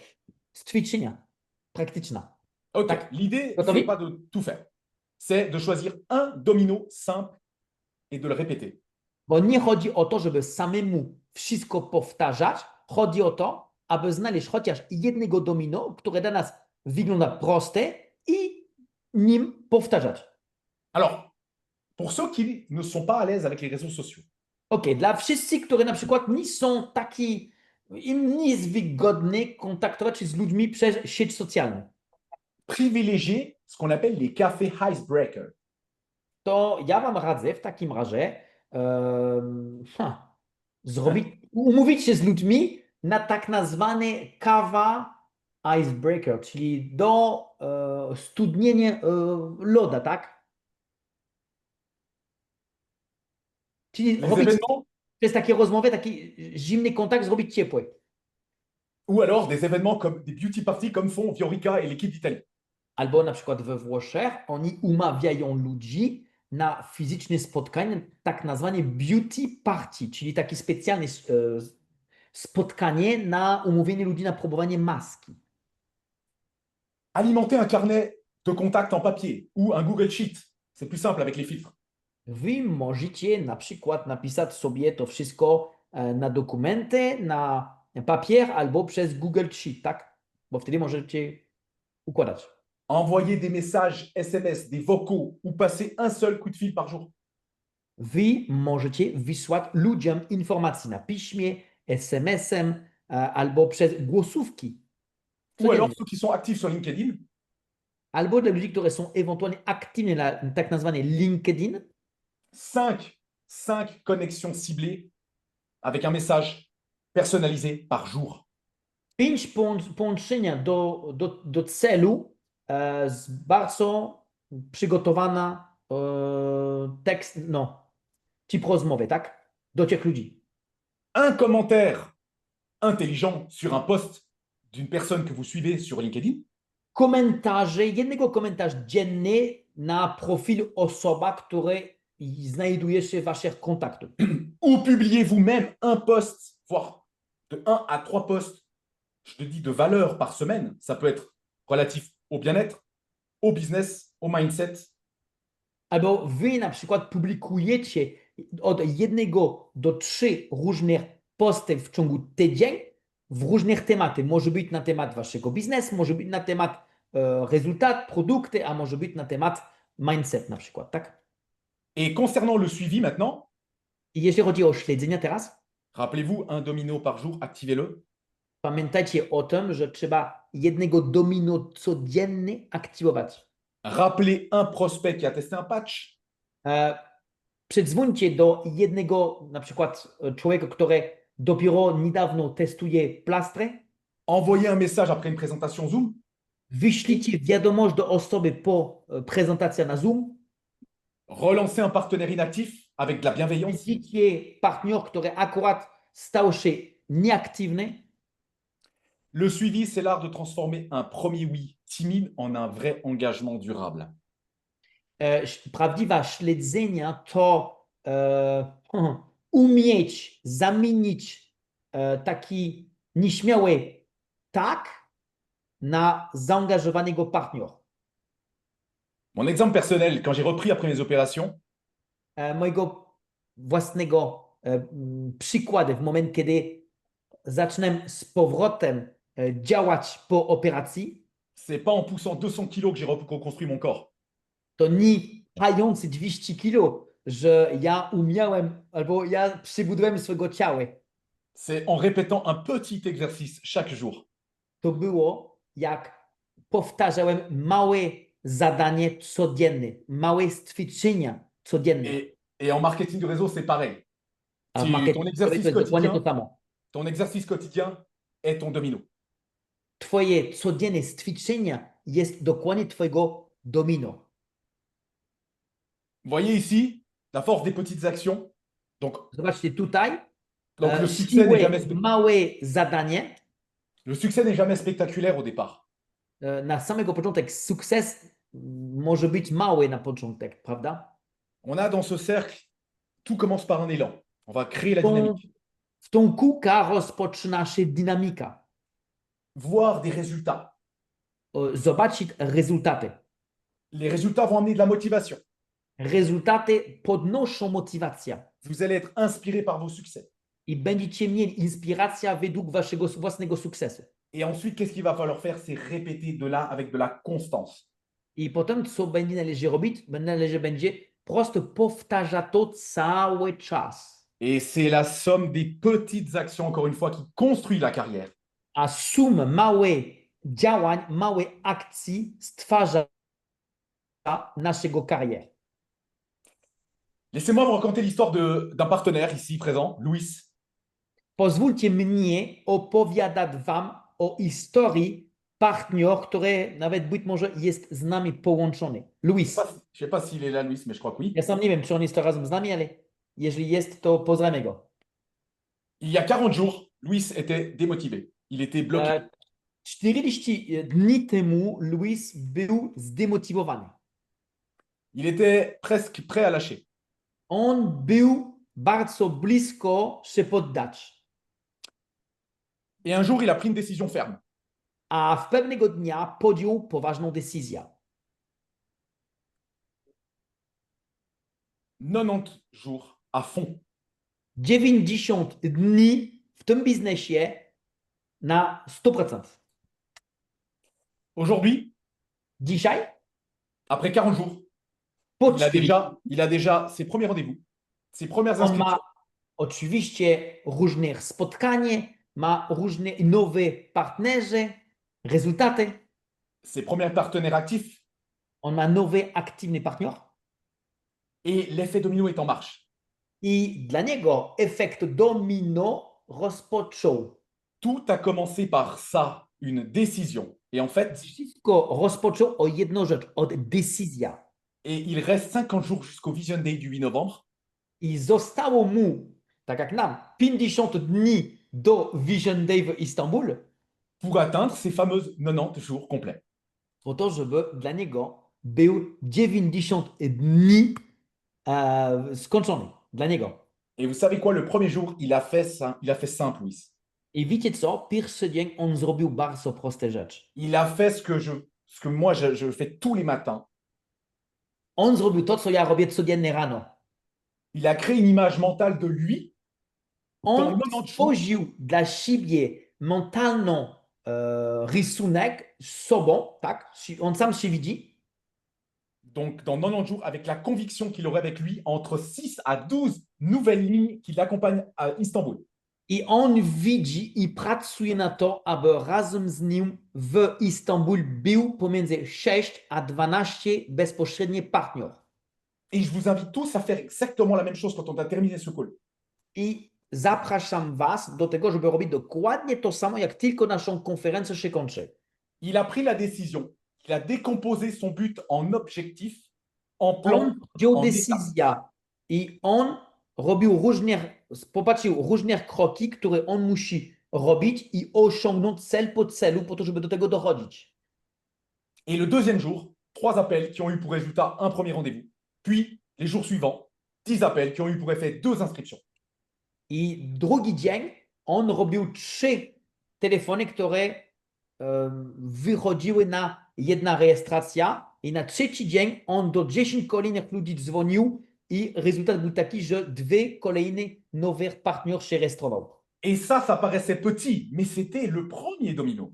Speaker 2: Z ćwiczenia praktyczne.
Speaker 1: Ok,
Speaker 2: Tak.
Speaker 1: l'idée,
Speaker 2: Gotowi?
Speaker 1: c'est pas de tout faire. C'est de choisir un domino simple et de le répéter.
Speaker 2: Bo nie chodzi o to, żeby samemu wszystko powtarzać. Chodzi o to, aby znaleźć chociaż jednego domino, które dla nas wygląda proste i nim powtarzać.
Speaker 1: Alors, pour ceux qui ne sont pas à l'aise avec les réseaux sociaux,
Speaker 2: Ok, dla wszystkich, którzy na przykład nie są taki, im nie jest wygodne kontaktować się z ludźmi przez sieć socjalne,
Speaker 1: privilégiez ce qu'on appelle les cafés icebreakers.
Speaker 2: to ja Wam radzę w takim razie umówić się z ludźmi na tak zwany kawa icebreaker, czyli do studnienia loda, tak? Czyli
Speaker 1: Les
Speaker 2: robić
Speaker 1: événements,
Speaker 2: przez takie rozmowy, taki zimny kontakt, zrobić ciepły.
Speaker 1: ou alors des événements comme des beauty parties comme font Viorica et l'équipe d'Italie.
Speaker 2: Albo na przykład we Włoszech oni umawiają ludzi na fizyczne spotkanie, tak nazwane beauty party, czyli takie specjalne spotkanie na umówienie ludzi na próbowanie maski.
Speaker 1: Alimenter un carnet de contacts en papier ou un Google Sheet. C'est plus simple avec les filtres.
Speaker 2: Wy możecie na przykład napisać sobie to wszystko na dokumenty, na papier albo przez Google Sheet, tak? Bo wtedy możecie układać.
Speaker 1: Envoyer des messages SMS, des vocaux ou passer un seul coup de fil par jour.
Speaker 2: Wy możecie wysłać ludziom informacji na piśmie, SMS-em albo przez głosówki.
Speaker 1: Ou alors ceux qui sont actifs sur LinkedIn,
Speaker 2: Albo dla ludzi, którzy są ewentualnie aktywni na tak nazwane LinkedIn,
Speaker 1: 5 connexions ciblées avec un message personnalisé par jour.
Speaker 2: 5 połączenia do celu z bardzo przygotowana tekst, typ rozmowy, tak? Do tych ludzi.
Speaker 1: Un commentaire intelligent sur un post d'une personne que vous suivez sur LinkedIn.
Speaker 2: Jednego komentarz dzienny na profil osoba, który znajduje się w waszych kontaktach.
Speaker 1: Ou publiez vous-même un post, voire de 1 à 3 posts, je te dis de valeur par semaine. Ça peut être relatif au bien-être, au business, au mindset.
Speaker 2: Albo wy na przykład publikujecie od 1 do 3 różnych postów w ciągu tydzień w różnych tematach. Może być na temat waszego biznesu, może być na temat rezultat, produkty, a może być na temat mindset na przykład, tak?
Speaker 1: Et concernant le suivi maintenant,
Speaker 2: I jeśli chodzi o śledzenie teraz,
Speaker 1: rappelez-vous, un domino par jour, activez-le.
Speaker 2: pamiętajcie o tym, że trzeba jednego domino codziennie aktywować.
Speaker 1: Rappelez un prospect qui a testé un patch.
Speaker 2: Przedzwońcie do jednego na przykład człowieka, który dopiero niedawno testuje plastry.
Speaker 1: Envoyez un message après une présentation Zoom.
Speaker 2: Wyślijcie wiadomość do osoby po prezentacji na Zoom.
Speaker 1: Relancez un partenaire inactif avec de la bienveillance.
Speaker 2: Widzicie partner, który akurat stał się nieaktywny.
Speaker 1: Le suivi, c'est l'art de transformer un premier oui timide en un vrai engagement durable.
Speaker 2: Prawdziwa śledzenia to umieć zamienić taki nieśmiały tak na zaangażowanego partnera.
Speaker 1: Mon exemple personnel, quand j'ai repris après mes opérations,
Speaker 2: Mojego własnego przykładu w momencie, kiedy zaczynam z powrotem działać po operacji,
Speaker 1: c'est pas en poussant 200 kilos que j'ai reconstruit mon corps.
Speaker 2: to nie pający 200 kilo, że ja umiałem albo ja przybudowałem swojego ciała.
Speaker 1: C'est en répétant un petit exercice chaque jour.
Speaker 2: To było, jak powtarzałem małe zadanie codzienne, małe ćwiczenia codzienne.
Speaker 1: Et en marketing de réseau, c'est pareil.
Speaker 2: A w
Speaker 1: Ton
Speaker 2: marketingu to
Speaker 1: exercice
Speaker 2: jest dokładnie to
Speaker 1: quotidien,
Speaker 2: samo.
Speaker 1: ton exercice quotidien est ton domino.
Speaker 2: twoje codzienne ćwiczenia jest dokładnie twojego domino.
Speaker 1: Vous voyez ici la force des petites actions.
Speaker 2: Zobaczcie tutaj,
Speaker 1: Donc le succès n'est jamais,
Speaker 2: małe zadanie.
Speaker 1: le succès n'est jamais spectaculaire au départ.
Speaker 2: Na samego początek sukces może być mały na początek, prawda?
Speaker 1: On a dans ce cercle, tout commence par un élan. On va créer la dynamique.
Speaker 2: W tą kółka rozpoczyna się dynamika.
Speaker 1: Voir des résultats.
Speaker 2: Zobaczyć rezultaty.
Speaker 1: Les résultats vont amener de la motivation.
Speaker 2: Rezultaty podnoszą motywację.
Speaker 1: Vous allez être inspiré par vos succès.
Speaker 2: I będziecie mieli inspirację według waszego własnego sukcesu.
Speaker 1: Et ensuite, qu'est-ce qu'il va falloir faire? C'est répéter de là avec de la constance.
Speaker 2: I potem, co będzie należy robić? Będzie prosto powtarzać to cały czas.
Speaker 1: Et c'est la somme des petites actions, encore une fois, qui construit la carrière.
Speaker 2: A sum małych działań, małej akcji stwarza naszego kariery.
Speaker 1: Laissez-moi vous raconter l'histoire d'un partenaire ici présent, Luis.
Speaker 2: Pozwólcie mnie opowiadać wam o historii partnera, który nawet być może jest z nami połączony. Luis.
Speaker 1: Je ne sais pas s'il est là, Luis, mais je crois que oui.
Speaker 2: Ja sam nie wiem, czy on jest to razem z nami, ale jeżeli jest, to pozdrawiam go.
Speaker 1: Il y a 40 jours, Luis était démotivé. Il était bloqué.
Speaker 2: 40 dni temu Luis był zdemotywowany.
Speaker 1: Il était presque prêt à lâcher.
Speaker 2: On był bardzo blisko się poddać.
Speaker 1: Et un jour, il a pris une décision ferme.
Speaker 2: A w pewnego dnia podjął poważną decyzję.
Speaker 1: 90 jours à fond.
Speaker 2: 90 dni w tym biznesie na 100%.
Speaker 1: Aujourd'hui,
Speaker 2: Dzisiaj,
Speaker 1: après 40 jours,
Speaker 2: po
Speaker 1: il a déjà ses premiers rendez-vous, ses premières
Speaker 2: on
Speaker 1: inscriptions.
Speaker 2: ma oczywiście różne spotkania, ma różne nowe partnerzy, rezultaty.
Speaker 1: Ses premiers partenaires actifs.
Speaker 2: On ma nowy aktywny partner.
Speaker 1: Et l'effet domino est en marche.
Speaker 2: I dla niego efekt domino rozpoczął.
Speaker 1: Tout a commencé par ça, une décision. Et en fait,
Speaker 2: Wszystko rozpoczął o jedną rzecz, od decyzja.
Speaker 1: et il reste 50 jours jusqu'au Vision Day du 8 novembre.
Speaker 2: I zostało mu, tak jak nam, 50 dni do Vision Day w Istanbul,
Speaker 1: Pour atteindre ces fameuses 90 jours complets.
Speaker 2: po to, żeby dla niego był 90 dni skończony. Dla niego.
Speaker 1: Et vous savez quoi, le premier jour, il a fait simple, Luis.
Speaker 2: I wiecie co? Pierwszy dzień on zrobił bardzo proste rzeczy.
Speaker 1: Il a fait ce que moi, je fais tous les matins.
Speaker 2: On zrobił to, co ja robię codziennie rano.
Speaker 1: Il a créé une image mentale de lui.
Speaker 2: On stworzył dla siebie mentalną rysunek z sobą, tak? On sam się widzi.
Speaker 1: Donc, dans 90 jours, avec la conviction qu'il aurait avec lui entre 6 à 12 nouvelles lignes qui l'accompagnent à Istanbul.
Speaker 2: I on widzi i pracuje na to, aby razem z nim w Istanbul był pomiędzy 6 a 12 bezpośrednich partnerów.
Speaker 1: Et je vous invite tous à faire exactement la même chose quand on a terminé ce call.
Speaker 2: I zapraszam was do tego, żeby robić dokładnie to samo, jak tylko naszą konferencję się kończy.
Speaker 1: Il a pris la décision. Il a décomposé son but en objectifs, en plan,
Speaker 2: On podjął
Speaker 1: en
Speaker 2: decyzję i on robił popatrzył różne kroki, które on musi robić i osiągnąć cel po celu, po to, żeby do tego dochodzić.
Speaker 1: Et le deuxième jour, 3 appels qui ont eu pour résultat un premier rendez-vous. Puis, les jours suivants, 10 appels qui ont eu pour effet 2 inscriptions.
Speaker 2: I drugi dzień on robił 3 telefony, które wychodziły na jedna rejestracja i na trzeci dzień on do 10 kolejnych ludzi dzwonił i rezultat był taki, że 2 kolejne nowe partnerzy się rejestrował.
Speaker 1: Et ça paraissait petit, mais c'était le premier domino.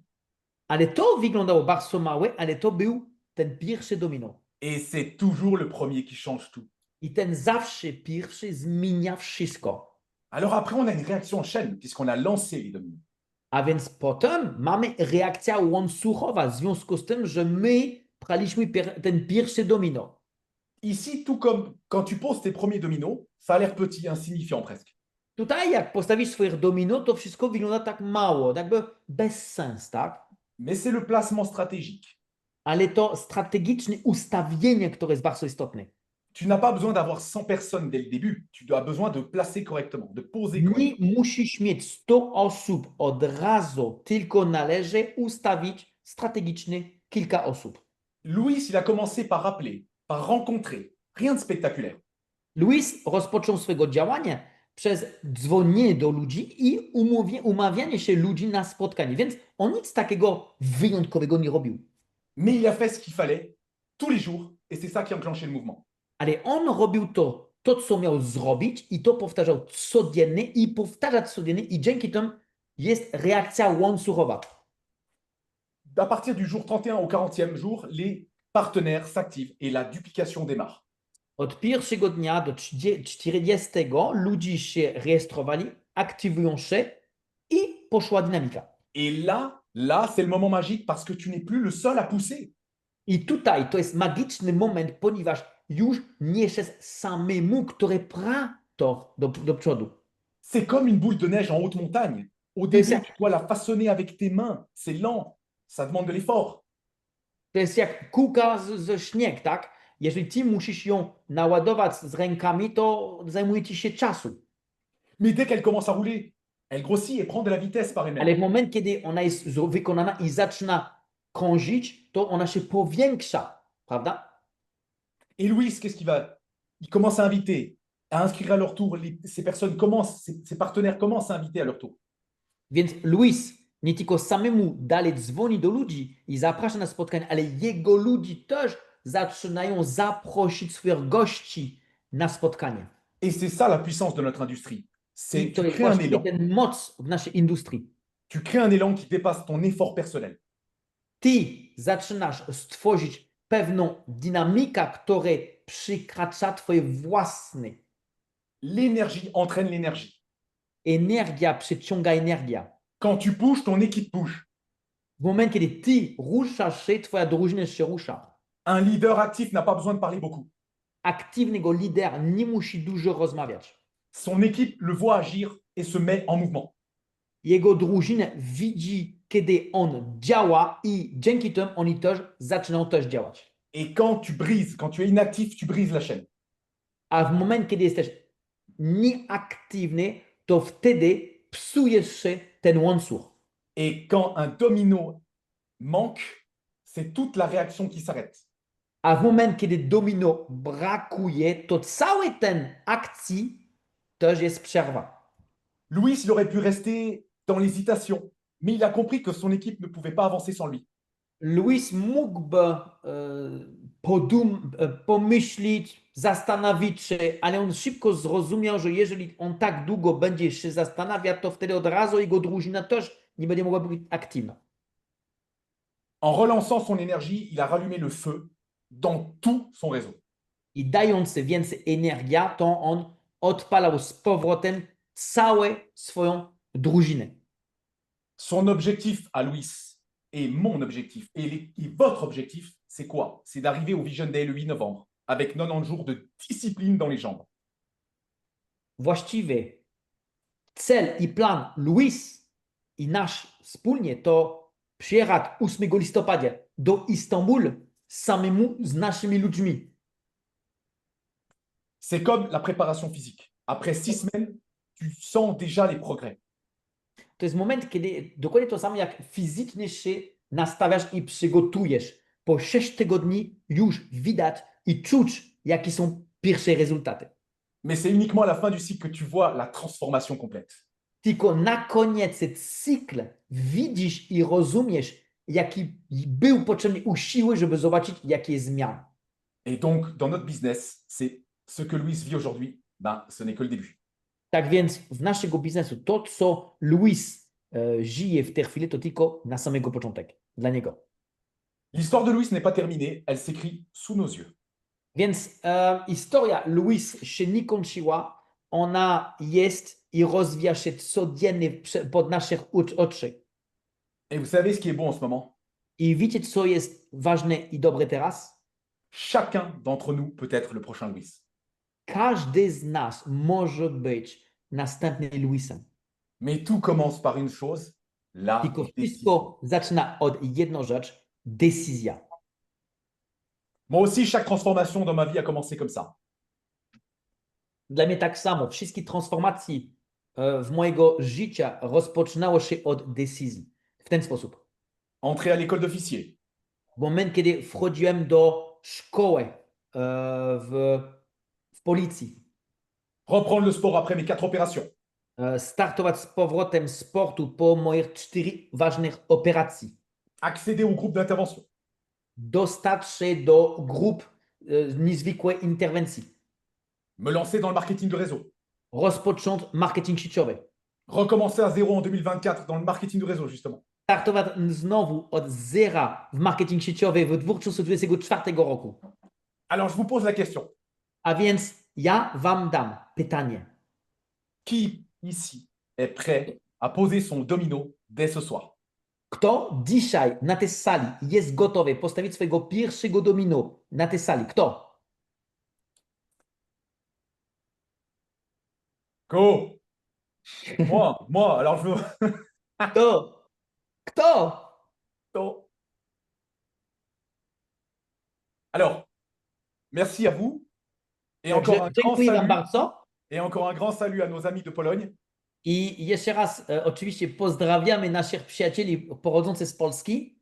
Speaker 2: Ale to wyglądało bardzo małe, ale to był ten pierwszy domino.
Speaker 1: Et c'est toujours le premier qui change tout.
Speaker 2: I ten zawsze pierwszy zmienia wszystko.
Speaker 1: Alors après, on a une réaction en chaîne, puisqu'on a lancé les dominos.
Speaker 2: A więc potem mamy reakcja łańcuchowa w związku z tym, że my braliśmy ten pierwszy domino.
Speaker 1: Ici, tout comme quand tu poses tes premiers dominos, ça a l'air petit, insignifiant presque.
Speaker 2: Tutaj jak postawisz swoje domino, to wszystko wygląda tak mało, jakby bez sens, tak?
Speaker 1: Mais c'est le placement stratégique.
Speaker 2: ale to strategiczne ustawienie, które jest bardzo istotne.
Speaker 1: Tu n'as pas besoin d'avoir 100 personnes dès le début. Tu as besoin de placer correctement, de poser
Speaker 2: Nie
Speaker 1: correctement.
Speaker 2: musisz mieć 100 osób od razu, tylko należy ustawić strategicznie kilka osób.
Speaker 1: Louis, il a commencé par appeler, par rencontrer. Rien de spectaculaire.
Speaker 2: Louis rozpoczął swego działania przez dzwonienie do ludzi i umawianie się ludzi na spotkanie, więc on nic takiego wyjątkowego nie robił.
Speaker 1: Mais il a fait ce qu'il fallait tous les jours et c'est ça qui a enclenché le mouvement.
Speaker 2: Ale on robił to, co miał zrobić i to powtarzał codziennie i powtarzać codziennie i dzięki temu jest reakcja łańcuchowa.
Speaker 1: À partir du jour 31 au 40e jour, les partenaires s'activent et la duplication démarre.
Speaker 2: Od pierwszego dnia do 40 ludzie się rejestrowali, aktywują się i poszła dynamika.
Speaker 1: Et là, c'est le moment magique parce que tu n'es plus le seul à pousser.
Speaker 2: I tutaj to jest magiczny moment, ponieważ już nie jest samemu, który pcha to do przodu.
Speaker 1: C'est comme une boule de neige en haute montagne. Au
Speaker 2: C'est
Speaker 1: début,
Speaker 2: ça.
Speaker 1: tu dois la façonner avec tes mains. C'est lent, ça demande de l'effort.
Speaker 2: To jest jak kółka ze śnieg, tak? Jeżeli ty musisz ją naładować z rękami, to zajmuje ci się czasu.
Speaker 1: Mais dès qu'elle commence à rouler, elle grossit et prend de la vitesse par
Speaker 2: Ale
Speaker 1: elle-même.
Speaker 2: w momencie, kiedy ona jest wykonana i zaczyna krążyć, to ona się powiększa, prawda?
Speaker 1: Et Louis, qu'est-ce qu'il va? Il commence à inviter, à inscrire à leur tour. Ces personnes commencent, ces partenaires commencent à inviter à leur tour.
Speaker 2: Więc Luis nie tylko samemu dalej dzwoni do ludzi i zaprasza na spotkanie, ale jego ludzi też zaczynają zaprosić swoich gości na spotkanie.
Speaker 1: Et c'est ça la puissance de notre industrie. C'est
Speaker 2: I to
Speaker 1: tu
Speaker 2: jest
Speaker 1: crées un
Speaker 2: właściwie
Speaker 1: élan.
Speaker 2: ten moc w naszej industrii.
Speaker 1: Tu crées un élan qui dépasse ton effort personnel.
Speaker 2: Ty zaczynasz stworzyć pewną dynamikę, która przekracza twoje własne.
Speaker 1: L'énergie entraîne l'énergie.
Speaker 2: Energia przyciąga energię.
Speaker 1: Quand tu pushes, ton équipe bouge.
Speaker 2: W momencie, kiedy ty ruszasz się, twoja drużyna się rusza.
Speaker 1: Un leader actif n'a pas besoin de parler beaucoup.
Speaker 2: Aktywnego lidera nie musi dużo rozmawiać.
Speaker 1: Son équipe le voit agir et se met en mouvement.
Speaker 2: Jego drużyna widzi, kiedy on działa i dzięki temu oni też zaczynają też działać.
Speaker 1: Et quand tu brises, quand tu es inactif, tu brises la chaîne.
Speaker 2: A w momencie, kiedy jesteś nieaktywny, to wtedy psujesz się ten łańcuch.
Speaker 1: Et quand un domino manque, c'est toute la réaction qui s'arrête.
Speaker 2: A w momencie, kiedy domino brakuje, to cały ten akcji też jest przerwa.
Speaker 1: Louis, il aurait pu rester dans l'hésitation, mais il a compris que son équipe ne pouvait pas avancer sans lui.
Speaker 2: Luis mógłby pomyśleć, zastanowić się, ale on szybko zrozumiał, że jeżeli on tak długo będzie się zastanawiał, to wtedy od razu jego drużyna też nie będzie mogła być aktywna.
Speaker 1: En relançant son énergie, il a rallumé le feu dans tout son réseau.
Speaker 2: I dając więcej energii, to on odpalał z powrotem całą swoją drużynę.
Speaker 1: Son objectif à Louis et mon objectif et votre objectif, c'est quoi? C'est d'arriver au Vision Day le 8 novembre avec 90 jours de discipline dans les jambes.
Speaker 2: Właściwie cel i plan Luis i nasz wspólnie to przyjechać 8 listopada do Istanbulu samemu z naszymi ludźmi.
Speaker 1: C'est comme la préparation physique. Après 6 semaines, tu sens déjà les progrès.
Speaker 2: To jest moment, kiedy dokładnie to samo jak fizycznie się nastawiasz i przygotujesz. Po 6 tygodni już widać i czuć, jakie są pierwsze rezultaty.
Speaker 1: Mais c'est uniquement à la fin du cycle que tu vois la transformation complète.
Speaker 2: Tylko na koniec cyklu widzisz i rozumiesz, jaki był potrzebny usiłek, żeby zobaczyć, jakie zmiany.
Speaker 1: Et donc, dans notre business, c'est ce que Louis vit aujourd'hui, ben, ce n'est que le début.
Speaker 2: Tak więc w naszego biznesu to, co Luis żyje w tej chwili, to tylko na samego początek dla niego.
Speaker 1: L'histoire de Louis n'est pas terminée, elle s'écrit sous nos yeux.
Speaker 2: Więc historia Luis się nie kończyła, ona jest i rozwija się codziennie pod naszych oczy.
Speaker 1: Et vous savez ce qui est bon en ce moment?
Speaker 2: I wiecie, co jest ważne i dobre teraz?
Speaker 1: Chacun d'entre nous peut être le prochain Louis.
Speaker 2: Każdy z nas może być następnym Luisem.
Speaker 1: Mais tout commence par une chose, La
Speaker 2: Tylko
Speaker 1: décision.
Speaker 2: wszystko zaczyna od jedną rzecz, decyzja.
Speaker 1: Moi aussi, chaque transformation dans ma vie a commencé comme ça.
Speaker 2: Dla mnie tak samo. Wszystkie transformacje w mojego życia rozpoczynało się od decyzji. W ten sposób.
Speaker 1: Entrer à l'école d'officier,
Speaker 2: W moment, kiedy wchodziłem do szkoły w policji,
Speaker 1: reprendre le sport après mes 4 opérations,
Speaker 2: startować z powrotem sportu po moich 4 ważnych operacji,
Speaker 1: accéder au groupe d'intervention,
Speaker 2: dostać się do grup niezwykłej interwencji,
Speaker 1: me lancer dans le marketing de réseau,
Speaker 2: rozpocząć marketing sieciowy,
Speaker 1: recommencer à zéro en 2024 dans le marketing de réseau, justement.
Speaker 2: startować znowu od zera w marketing sieciowy w 2024 roku.
Speaker 1: Alors, je vous pose la question.
Speaker 2: A więc ja wam dam pytanie.
Speaker 1: Qui ici est prêt à poser son domino dès ce soir?
Speaker 2: Kto dzisiaj na tej sali jest gotowy postawić swojego pierwszego domino na tej sali? Kto?
Speaker 1: Go! Moi, alors je veux.
Speaker 2: Kto? Kto?
Speaker 1: Go. Alors, merci à vous. Et encore
Speaker 2: Także
Speaker 1: un grand
Speaker 2: dziękuję wam
Speaker 1: salut.
Speaker 2: bardzo.
Speaker 1: Et encore un grand salut à nos amis de Pologne.
Speaker 2: I jeszcze raz oczywiście pozdrawiamy naszych przyjacieli pochodzących z Polski.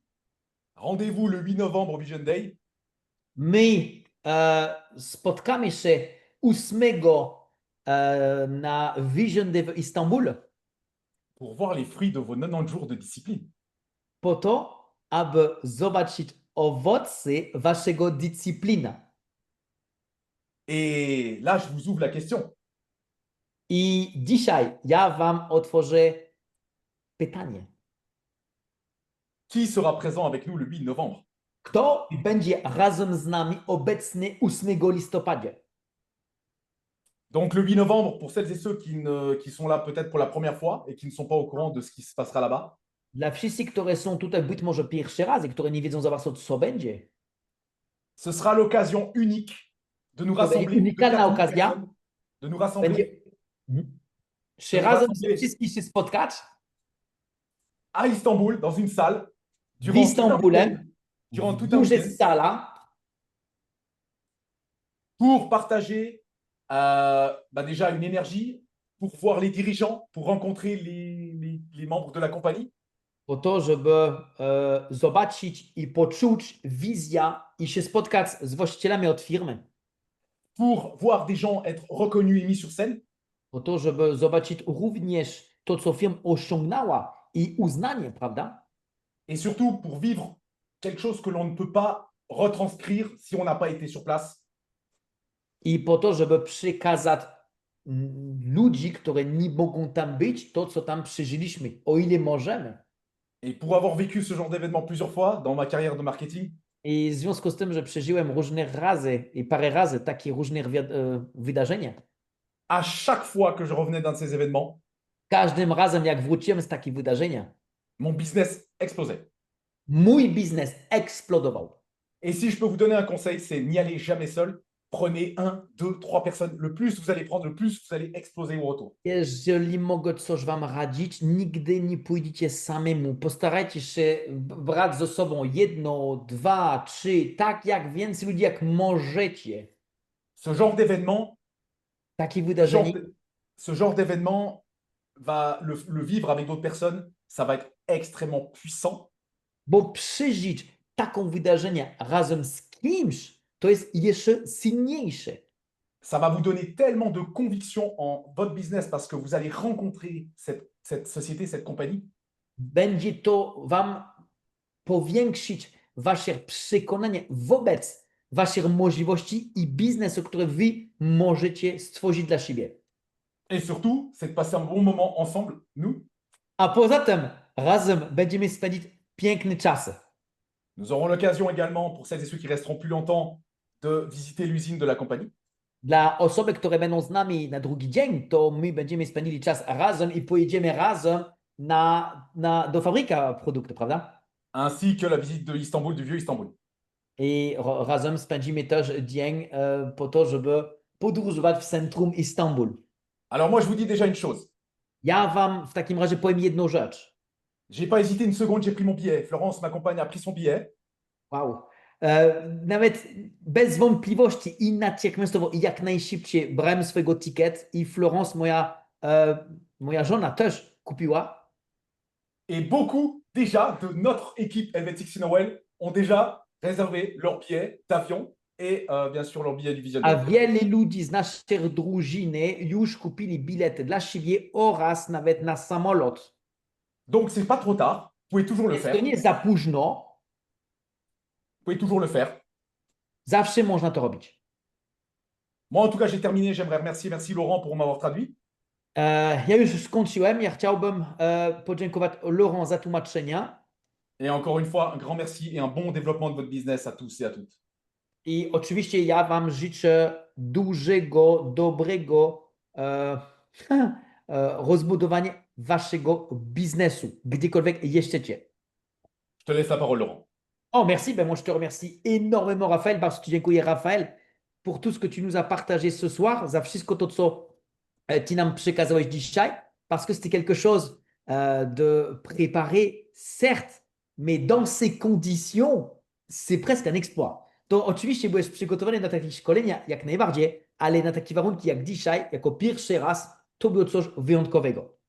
Speaker 1: Rendez-vous le 8 novembre au Vision Day.
Speaker 2: My spotkamy się 8 na Vision Day w Istanbul
Speaker 1: Pour voir les fruits de vos 90 jours de discipline.
Speaker 2: po to, aby zobaczyć owoce waszego dyscyplina.
Speaker 1: Et là, je vous ouvre la question.
Speaker 2: I dzisiaj ja wam otworzę pytanie.
Speaker 1: Qui sera présent avec nous le 8 novembre?
Speaker 2: Kto będzie razem z nami obecny 8 listopadzie?
Speaker 1: Donc le 8 novembre, pour celles et ceux qui sont là peut-être pour la première fois et qui ne sont pas au courant de ce qui se passera là-bas,
Speaker 2: Dla wszystkich, które są tutaj być może pierwszy raz i które nie wiedzą za bardzo, co będzie,
Speaker 1: ce sera l'occasion unique de nous
Speaker 2: To będzie
Speaker 1: rassembler,
Speaker 2: unikalna
Speaker 1: 4000
Speaker 2: okazja.
Speaker 1: personnes, de nous rassembler
Speaker 2: będzie się
Speaker 1: To
Speaker 2: razem
Speaker 1: zobaczcie.
Speaker 2: wszystkich się spotkać
Speaker 1: à Istanbul, dans une salle,
Speaker 2: w
Speaker 1: durant tout un
Speaker 2: Istambule,
Speaker 1: week-end, durant tout un
Speaker 2: duża
Speaker 1: week-end,
Speaker 2: sala,
Speaker 1: pour partager déjà une énergie, pour voir les dirigeants, pour rencontrer les membres de la compagnie,
Speaker 2: po to, żeby zobaczyć i poczuć wizja i się spotkać z właścicielami od firmy,
Speaker 1: pour voir des gens être reconnus et mis sur scène,
Speaker 2: po to, żeby zobaczyć również to, co firma osiągnęła i uznanie, prawda?
Speaker 1: et surtout pour vivre quelque chose que l'on ne peut pas retranscrire si on n'a pas été sur place.
Speaker 2: I po to, żeby przekazać ludzi, które nie mogą tam być, to, co tam przeżyliśmy, o ile możemy.
Speaker 1: Et pour avoir vécu ce genre d'événement plusieurs fois dans ma carrière de marketing,
Speaker 2: I w związku z tym, że przeżyłem różne razy i parę razy takie różne wydarzenia,
Speaker 1: à chaque fois que je revenais d'un de ces événements,
Speaker 2: każdym razem, jak wróciłem z takiego wydarzenia,
Speaker 1: mon business explosait.
Speaker 2: mój biznes eksplodował.
Speaker 1: Et si je peux vous donner un conseil, c'est n'y allez jamais seul. Prenez 1, 2, 3 personnes. Le plus vous allez prendre, le plus vous allez exploser au retour.
Speaker 2: Jeżeli mogę coś wam radzić, nigdy nie pójdziecie samemu. Postarajcie się brać ze sobą 1, 2, 3, tak jak więcej ludzi, jak możecie.
Speaker 1: Ce genre d'événement,
Speaker 2: Takie wydarzenie,
Speaker 1: ce genre d'événement va le vivre avec d'autres personnes, ça va être extrêmement puissant.
Speaker 2: bo przeżyć taką wydarzenie razem z kimś, to jest jeszcze silniejsze.
Speaker 1: Ça va vous donner tellement de conviction en votre business parce que vous allez rencontrer cette société, cette compagnie.
Speaker 2: Będzie to wam powiększyć wasze przekonanie wobec waszych możliwości i biznesu, który wy możecie stworzyć dla siebie.
Speaker 1: Et surtout, c'est de passer un bon moment ensemble, nous.
Speaker 2: A poza tym razem będziemy spędzić piękne czasy.
Speaker 1: Nous aurons l'occasion également, pour celles et ceux qui resteront plus longtemps, de visiter l'usine de la compagnie.
Speaker 2: Dla osoby, które będą z nami na drugi dzień, to my będziemy spędzili czas razem i pojedziemy razem do fabryka produktu, prawda?
Speaker 1: Ainsi que la visite de Istanbul, du vieux Istanbul.
Speaker 2: I razem spędzimy też dzień po to, żeby podróżować w centrum Istanbul.
Speaker 1: Alors moi, je vous dis déjà une chose.
Speaker 2: Ja wam w takim razie powiem jedną rzecz.
Speaker 1: J'ai pas hésité une seconde, j'ai pris mon billet. Florence, ma compagne, a pris son billet.
Speaker 2: Wow. Nawet bez wątpliwości i natychmiastowo i jak najszybciej brałem swojego ticket i Florence, moja żona też kupiła.
Speaker 1: Et beaucoup déjà de notre équipe Helvetic Noël ont déjà réservé leur billet d'avion et bien sûr leur billet du
Speaker 2: A
Speaker 1: visionneur.
Speaker 2: wiele ludzi z naszej drużyny już kupili bilety dla siebie oraz nawet na samolot.
Speaker 1: Donc c'est pas trop tard, vous pouvez toujours le
Speaker 2: Więc to
Speaker 1: faire.
Speaker 2: nie jest za późno,
Speaker 1: Vous pouvez toujours le faire.
Speaker 2: zawsze można to robić.
Speaker 1: Moi en tout cas j'ai terminé, j'aimerais remercier, merci Laurent pour m'avoir traduit.
Speaker 2: Ja już skończyłem. Ja chciałbym podziękować Laurent za tłumaczenia.
Speaker 1: Et encore une fois, un grand merci et un bon développement de votre business à tous et à toutes.
Speaker 2: I oczywiście ja Wam życzę dużego, dobrego rozbudowania Waszego biznesu, gdziekolwiek jesteście.
Speaker 1: Je te laisse la parole Laurent.
Speaker 2: Oh, merci. Ben, moi, je te remercie énormément, Raphaël, parce que tu dziękuję, Raphaël, pour tout ce que tu nous as partagé ce soir, za wszystko to, co Ty nam przekazałeś dzisiaj, parce que c'était quelque chose de préparé, certes, mais dans ces conditions, c'est presque un exploit. To oczywiście byłeś przygotowany na takie szkolenia, jak najbardziej, ale na takie warunki jak dzisiaj, jako pierwszy raz, to było coś wyjątkowego.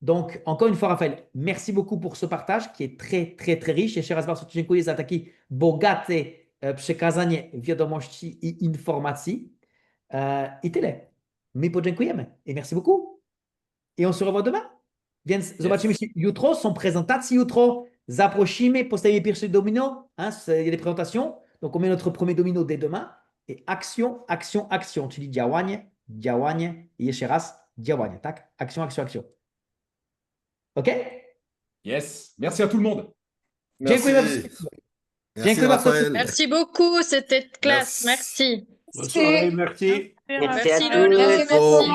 Speaker 2: Donc, encore une fois, Raphaël, merci beaucoup pour ce partage qui est très, très, très riche. Jeszcze raz bardzo dziękuję za taki bogaty przekazanie wiadomości i informacji. I tyle. My podziękujemy. I merci beaucoup. I on se revoit demain. Więc zobaczymy się jutro. Są prezentacje jutro. Zaprosimy, postawimy pierwszy domino. Hein, il y a des présentations. Donc, on met notre premier domino dès demain. Et action, action, action. Czyli działanie, działanie i jeszcze raz działanie. Tak? Action, action, action. OK?
Speaker 1: Yes, merci à tout le monde.
Speaker 4: Merci.
Speaker 2: Dziękuję
Speaker 4: Merci Raphaël.
Speaker 5: Merci beaucoup, c'était classe. Merci.
Speaker 2: Bonne soirée, merci.
Speaker 6: Merci à
Speaker 5: Merci,
Speaker 6: tous.
Speaker 5: Laurent. Merci.